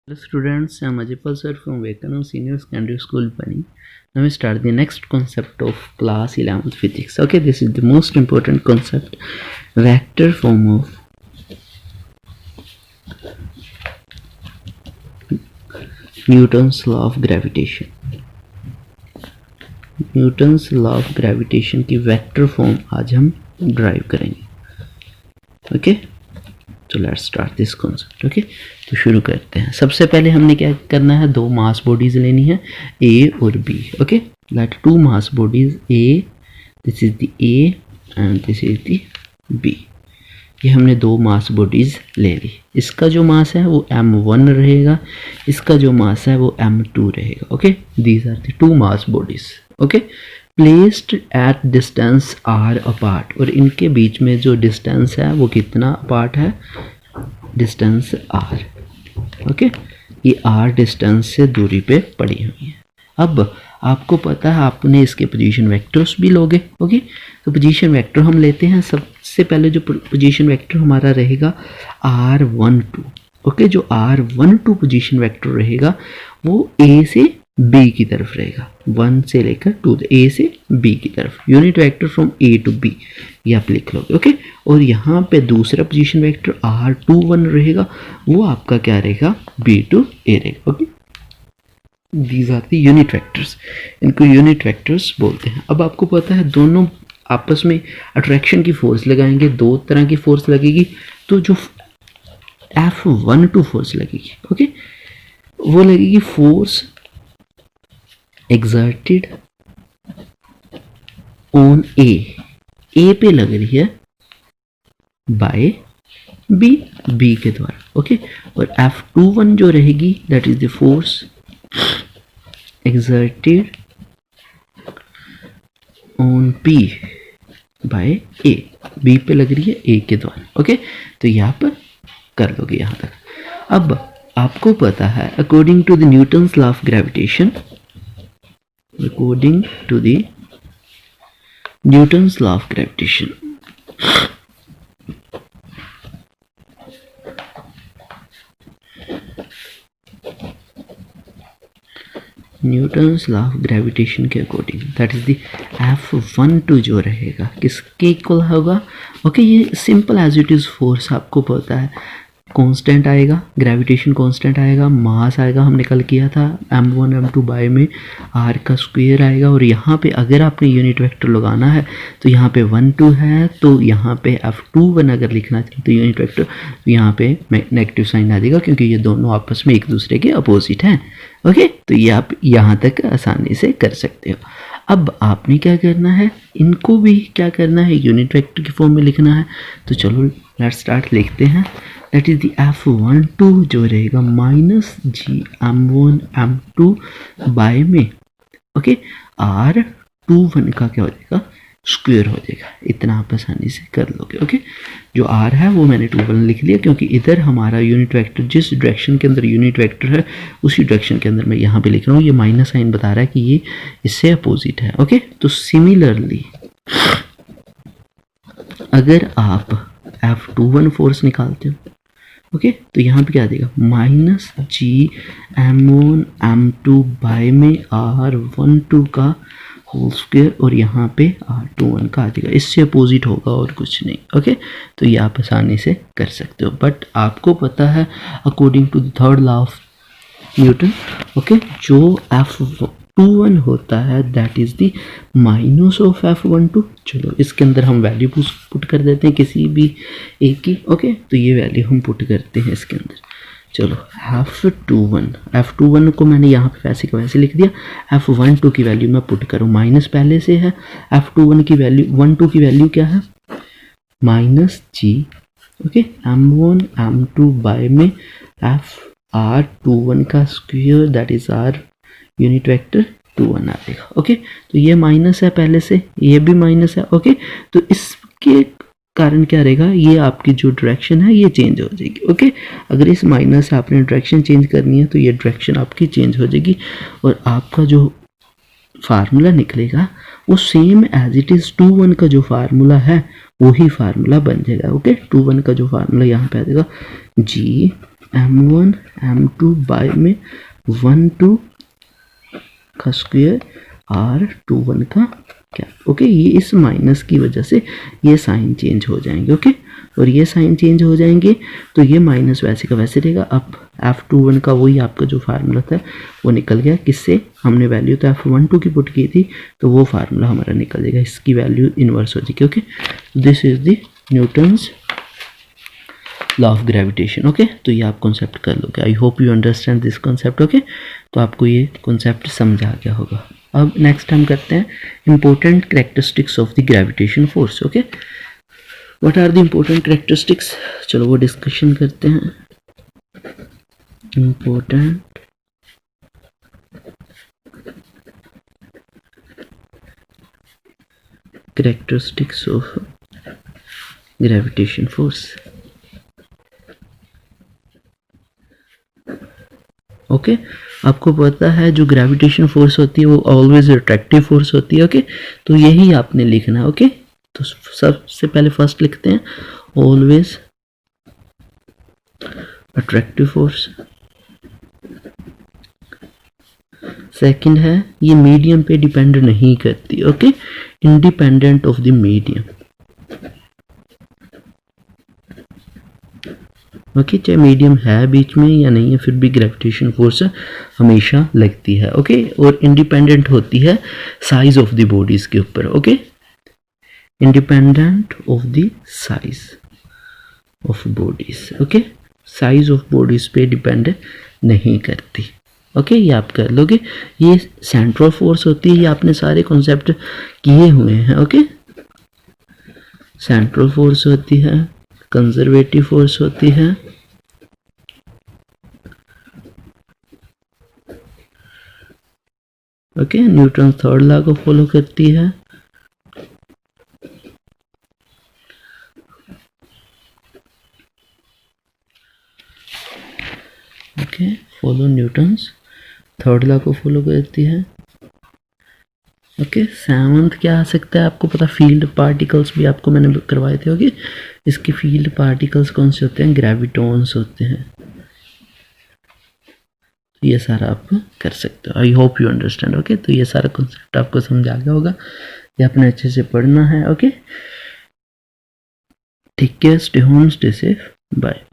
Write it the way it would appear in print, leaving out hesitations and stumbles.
Hello students, I am Ajipal sir from Vivekananda Senior Secondary School, Pani. Now we start the next concept of class 11th physics. Okay, this is the most important concept, vector form of Newton's law of gravitation. Newton's law of gravitation की vector form आज हम drive करेंगे. Okay, तो let's start this concept. Okay, तो शुरू करते हैं. सबसे पहले हमने क्या करना है, दो मास बॉडीज लेनी है, ए और B. Okay, that two mass bodies A, this is the A and this is the B. ये हमने दो मास बॉडीज ले ली. इसका जो मास है वो m1 रहेगा, इसका जो मास है वो m2 रहेगा. Okay, these are the two mass bodies. Okay, placed at distance r apart, और इनके बीच में जो डिस्टेंस है वो कितना अपार्ट है, डिस्टेंस r. ओके, ये r डिस्टेंस से दूरी पे पड़ी हुई है. अब आपको पता है आपने इसके पोजीशन वेक्टर्स भी लोगे. ओके, तो पोजीशन वेक्टर हम लेते हैं. सबसे पहले जो पोजीशन वेक्टर हमारा रहेगा r12. ओके, जो r12 पोजीशन वेक्टर रहेगा वो a से b की तरफ रहेगा, 1 से लेकर 2, a से b की तरफ. Unit vector from a to b, ये आप लिख लोगे. ओके, और यहाँ पे दूसरा पोजीशन वेक्टर r21 रहेगा, वो आपका क्या रहेगा, b टू a रहेगा. Okay, these are the unit vectors. इनको यूनिट वेक्टर्स बोलते हैं. अब आपको पता है दोनों आपस में अट्रैक्शन की फोर्स लगाएंगे, दो तरह की फोर्स लगेगी. तो जो F12 फोर्स लगेगी, ओके, वो लगेगी फोर्स एक्सर्टेड ऑन ए पे लग रही है बाय बी के द्वारा. ओके, और F21 जो रहेगी that is the force exerted on P by A, B पे लग रही है A के द्वारा. ओके, तो यहाँ पर कर लोगे यहाँ तक. अब आपको पता है according to the Newton's law of gravitation, according to the Newton's law of gravitation, Newton's law of gravitation के according that is the F12 जो रहेगा किसके इक्वल होगा. ओके, ये simple as it is force आपको पता है. कांस्टेंट आएगा, ग्रेविटेशन कांस्टेंट आएगा, मास आएगा, हमने कल किया था m1 m2 बाय में r का स्क्वायर आएगा. और यहाँ पे अगर आपने यूनिट वेक्टर लगाना है तो यहाँ पे 1 2 है, तो यहाँ पे F21 अगर लिखना चाहिए तो यूनिट वेक्टर, तो यहाँ पे नेगेटिव साइन आ जाएगा क्योंकि ये दोनों आपस में एक दूसरे के अपोजिट हैं. ओके, तो ये आप यहाँ तक आसानी से कर सकते हो. अब आपने क्या करना है, इनको भी क्या करना है, यूनिट वेक्टर की फॉर्म में लिखना है. तो चलो लेट्स स्टार्ट, लिखते हैं. दैट इज द F12 जो रहेगा माइनस जी m1 m2 बाय में, ओके, r21 का क्या हो जाएगा, स्क्वायर हो जाएगा. इतना आप आसानी से कर लोगे. ओके, जो r है वो मैंने 21 लिख लिया क्योंकि इधर हमारा यूनिट वेक्टर जिस डायरेक्शन के अंदर यूनिट वेक्टर है उसी डायरेक्शन के अंदर मैं यहाँ पे लिख रहा हूँ. ये माइनस साइन बता रहा है कि ये इससे अपोजिट है. ओके, तो सिमिलरली अगर आप F21 फोर्स निकालते हो, ओके, तो यहाँ पे क्या देगा, माइनस जी m1 m2 बाय में r12 का होल स्क्वायर, और यहाँ पे r21 का आ जाएगा. इससे अपोजिट होगा और कुछ नहीं. ओके, तो ये आप आसानी से कर सकते हो. बट आपको पता है according to the third law of Newton, okay, जो F21 होता है that is the minus of F12. चलो इसके अंदर हम वैल्यू पुट कर देते हैं किसी भी एक की. ओके, तो ये वैल्यू हम पुट करते हैं इसके अंदर. चलो F21 को मैंने यहाँ पे वैसे का वैसे लिख दिया. F12 की वैल्यू मैं पुट करूँ, माइनस पहले से है. F21 की वैल्यू 12 की वैल्यू क्या है, माइनस जी, ओके, m1 m2 बाय में r21 का square that is r unit vector 21 आ जाएगा. ओके, तो ये माइनस है पहले से, ये भी माइनस है. ओके, तो इसके कारण क्या रहेगा, ये आपकी जो डायरेक्शन है ये चेंज हो जाएगी. ओके, अगर इस माइनस से आपने डायरेक्शन चेंज करनी है तो ये डायरेक्शन आपकी चेंज हो जाएगी और आपका जो फार्मूला निकलेगा वो सेम एज इट इज 21 का जो फार्मूला है वही फार्मूला बन जाएगा. ओके, 21 का जो फार्मूला यहाँ पे आ जाएगा, जी m1 m2 बाय में 1 2 का स्क्वायर r21 का कैप। ओके, ये इस माइनस की वजह से ये साइन चेंज हो जाएंगे। ओके, और ये साइन चेंज हो जाएंगे तो ये माइनस वैसे का वैसे रहेगा। अब f21 का वही आपका जो फार्मूला था वो निकल गया, किससे हमने वैल्यू तो f12 की पुट की थी, तो वो फार्मूला हमारा निकल जाएगा, इसकी वैल्यू इन्वर्स हो जाएगी। Okay, this is the Newton's law of gravitation. Okay, तो ये आप कॉन्सेप्ट कर लोगे। I hope you understand this concept. Okay, तो आपको ये कॉन्सेप्ट समझ आ गया होगा। अब नेक्स्ट हम करते हैं important characteristics of the gravitation force. Okay, what are the important characteristics, चलो वो डिस्कशन करते हैं। Important characteristics of gravitation force. Okay, आपको पता है जो ग्रेविटेशन फोर्स होती है वो ऑलवेज अट्रैक्टिव फोर्स होती है। ओके, तो यही आपने लिखना है। ओके, तो सबसे पहले फर्स्ट लिखते हैं ऑलवेज अट्रैक्टिव फोर्स। सेकंड है ये मीडियम पे डिपेंड नहीं करती। Okay, independent of the medium. Okay, चाहे मीडियम है बीच में या नहीं है, फिर भी ग्रेविटेशन फोर्स हमेशा लगती है। ओके, और इंडिपेंडेंट होती है साइज ऑफ द बॉडीज के ऊपर। Okay, independent of the size of bodies. Okay, size of bodies पे डिपेंड नहीं करती। ओके, ये आप कर लोगे। ये सेंट्रल फोर्स होती है, ये आपने सारे कॉन्सेप्ट किए हुए हैं। ओके, सेंट्रल फोर्स होती है, कंजर्वेटिव फोर्स होती है, ओके, न्यूटन थर्ड लॉ को फॉलो करती है, okay, follow Newton's third law को फॉलो करती है। ओके, सेवंथ क्या आ सकता है आपको पता, फील्ड पार्टिकल्स भी आपको मैंने करवाए थे। ओके, इसके फील्ड पार्टिकल्स कौन से होते हैं, ग्रेविटॉन्स होते हैं। ये सारा आप कर सकते हो। I hope you understand. Okay, तो ये सारा कॉन्सेप्ट आपको समझ आ गया होगा, ये आपने अच्छे से पढ़ना है। Okay, take care, stay home, stay safe, bye.